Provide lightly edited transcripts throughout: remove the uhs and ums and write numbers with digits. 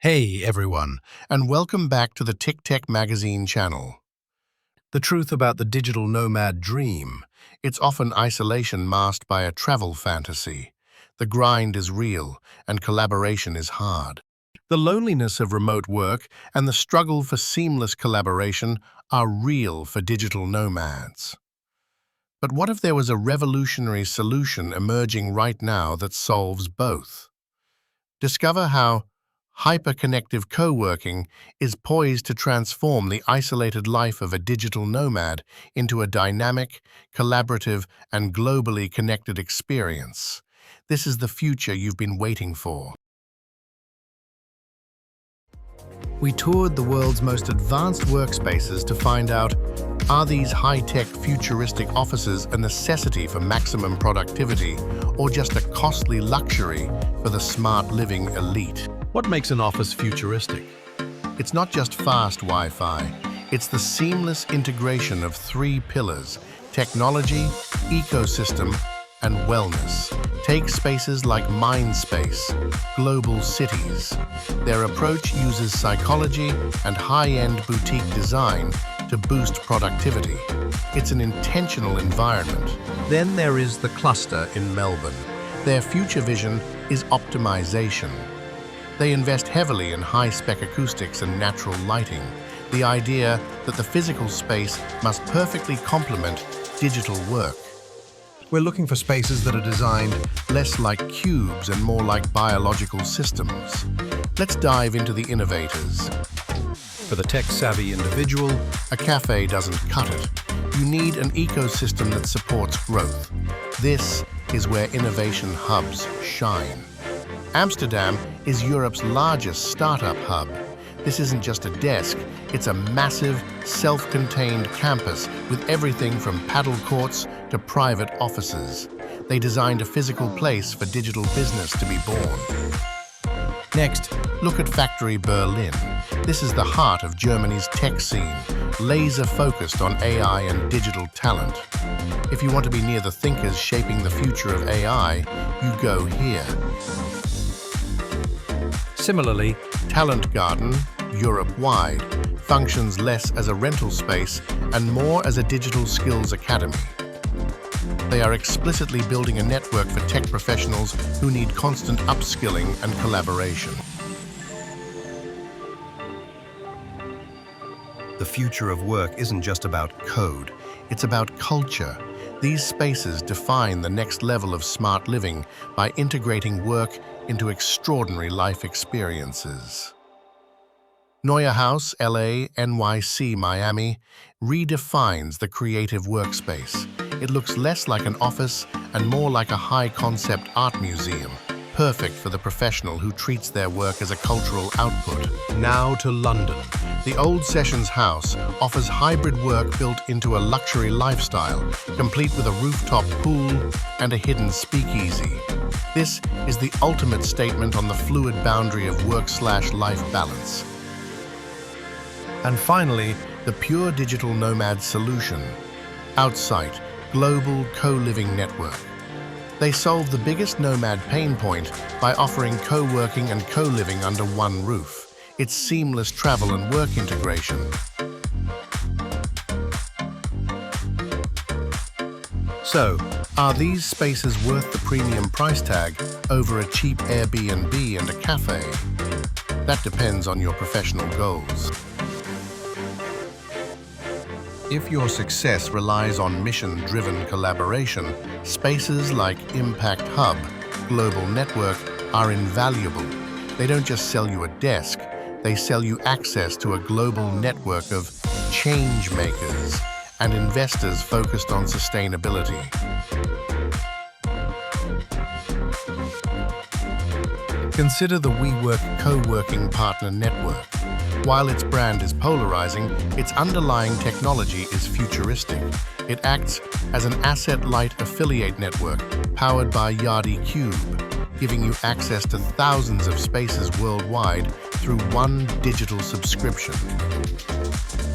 Hey everyone, and welcome back to the TicTech magazine channel. The truth about the digital nomad dream. It's often isolation masked by a travel fantasy. The grind is real, and collaboration is hard. The loneliness of remote work and the struggle for seamless collaboration are real for digital nomads. But what if there was a revolutionary solution emerging right now that solves both? Discover how hyper-connective co-working is poised to transform the isolated life of a digital nomad into a dynamic, collaborative, and globally connected experience. This is the future you've been waiting for. We toured the world's most advanced workspaces to find out, are these high-tech, futuristic offices a necessity for maximum productivity or just a costly luxury for the smart living elite? What makes an office futuristic? It's not just fast Wi-Fi, it's the seamless integration of three pillars: technology, ecosystem, and wellness. Take spaces like Mindspace, global cities. Their approach uses psychology and high-end boutique design to boost productivity. It's an intentional environment. Then there is the cluster in Melbourne. Their future vision is optimization. They invest heavily in high-spec acoustics and natural lighting, the idea that the physical space must perfectly complement digital work. We're looking for spaces that are designed less like cubes and more like biological systems. Let's dive into the innovators. For the tech-savvy individual, a cafe doesn't cut it. You need an ecosystem that supports growth. This is where innovation hubs shine. Amsterdam is Europe's largest startup hub. This isn't just a desk, it's a massive, self-contained campus with everything from paddle courts to private offices. They designed a physical place for digital business to be born. Next, look at Factory Berlin. This is the heart of Germany's tech scene, laser-focused on AI and digital talent. If you want to be near the thinkers shaping the future of AI, you go here. Similarly, Talent Garden, Europe-wide, functions less as a rental space and more as a digital skills academy. They are explicitly building a network for tech professionals who need constant upskilling and collaboration. The future of work isn't just about code, it's about culture. These spaces define the next level of smart living by integrating work into extraordinary life experiences. Neue House, LA, NYC, Miami redefines the creative workspace. It looks less like an office and more like a high-concept art museum, perfect for the professional who treats their work as a cultural output. Now to London. The Old Sessions House offers hybrid work built into a luxury lifestyle, complete with a rooftop pool and a hidden speakeasy. This is the ultimate statement on the fluid boundary of work/life balance. And finally, the pure digital nomad solution. Outsite, global co-living network. They solve the biggest nomad pain point by offering co-working and co-living under one roof. It's seamless travel and work integration. So, are these spaces worth the premium price tag over a cheap Airbnb and a cafe? That depends on your professional goals. If your success relies on mission-driven collaboration, spaces like Impact Hub, Global Network are invaluable. They don't just sell you a desk, they sell you access to a global network of change makers and investors focused on sustainability. Consider the WeWork co-working partner network. While its brand is polarizing, its underlying technology is futuristic. It acts as an asset-light affiliate network powered by Yardi Cube, giving you access to thousands of spaces worldwide through one digital subscription.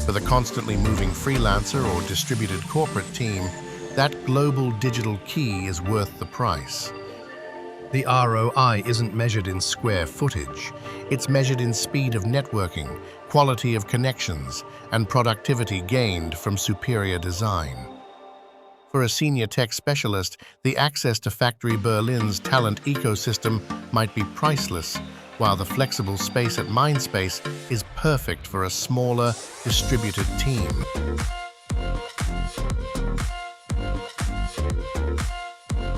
For the constantly moving freelancer or distributed corporate team, that global digital key is worth the price. The ROI isn't measured in square footage. It's measured in speed of networking, quality of connections, and productivity gained from superior design. For a senior tech specialist, the access to Factory Berlin's talent ecosystem might be priceless, while the flexible space at Mindspace is perfect for a smaller, distributed team.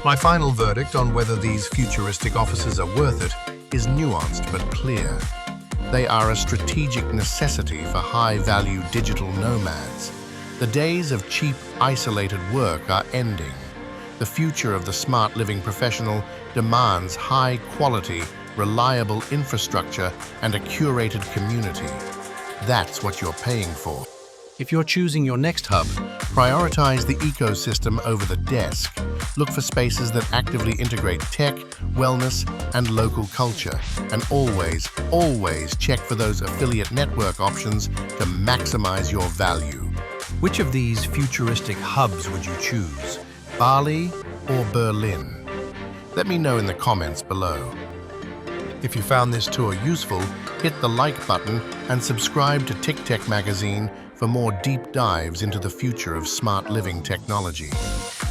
My final verdict on whether these futuristic offices are worth it is nuanced but clear. They are a strategic necessity for high-value digital nomads. The days of cheap, isolated work are ending. The future of the smart living professional demands high-quality, reliable infrastructure and a curated community. That's what you're paying for. If you're choosing your next hub, prioritize the ecosystem over the desk. Look for spaces that actively integrate tech, wellness, and local culture. And always check for those affiliate network options to maximize your value. Which of these futuristic hubs would you choose? Bali or Berlin? Let me know in the comments below. If you found this tour useful, hit the like button and subscribe to TicTech magazine for more deep dives into the future of smart living technology.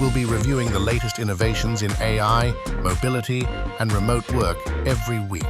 We'll be reviewing the latest innovations in AI, mobility, and remote work every week.